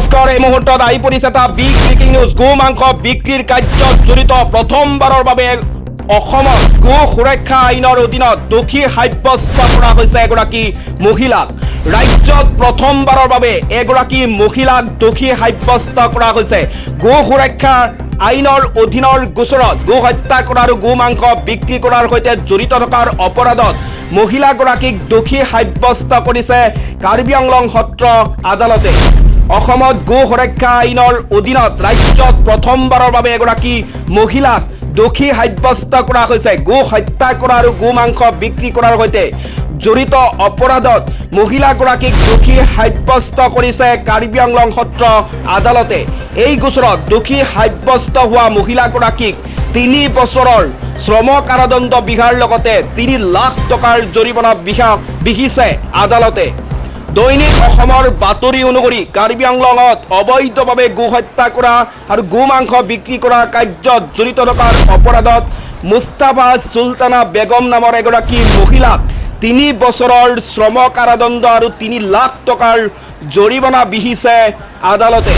নমস্কাৰ, এই মুহূৰ্তত আহি পৰিছে এটা বিগ ব্ৰেকিং নিউজ। গো মাংস বিক্ৰীৰ কাৰ্যত জড়িত প্ৰথমবাৰৰ বাবে অসমত গো সুৰক্ষা আইনৰ অধীনত দোষী সাব্যস্ত কৰা হৈছে এগৰাকী মহিলাক। ৰাজ্যত প্ৰথমবাৰৰ বাবে এগৰাকী মহিলাক দোষী সাব্যস্ত কৰা হৈছে। গো সুৰক্ষা আইনৰ অধীনৰ গোচৰত গো হত্যা কৰা আৰু গো মাংস বিক্ৰী কৰাৰ সৈতে জড়িত থকাৰ অপৰাধত মহিলাগৰাকীক দোষী সাব্যস্ত কৰিছে কাৰ্বি আংলং সত্ৰ আদালতে। অসমত গো সুৰক্ষা আইনৰ অধীনত ৰাজ্যত প্ৰথমবাৰৰ বাবে এগৰাকী মহিলাক দোষী সাব্যস্ত কৰা হৈছে। গো হত্যা কৰা আৰু গো মাংস বিক্ৰী কৰাৰ সৈতে জড়িত অপৰাধত মহিলাগৰাকীক দোষী সাব্যস্ত কৰিছে কাৰ্বি আংলং সত্ৰ আদালতে। এই গোচৰত দোষী সাব্যস্ত হোৱা মহিলাগৰাকীক 3 বছৰৰ শ্ৰম কাৰাদণ্ড বিহাৰ লগতে 3 লাখ টকাৰ জৰিমনা বিহিছে আদালতে। দৈনিক অসমৰ বাতৰি অনুসৰি কাৰ্বি আংলঙত অবৈধভাৱে গো হত্যা কৰা আৰু গো মাংস বিক্ৰী কৰা কাৰ্যত জড়িত থকাৰ অপৰাধত মুস্তাফা চুলতানা বেগম নামৰ এগৰাকী মহিলাক 3 বছৰৰ শ্ৰম কাৰাদণ্ড আৰু 3 লাখ টকাৰ জৰিমনা বিহিছে আদালতে।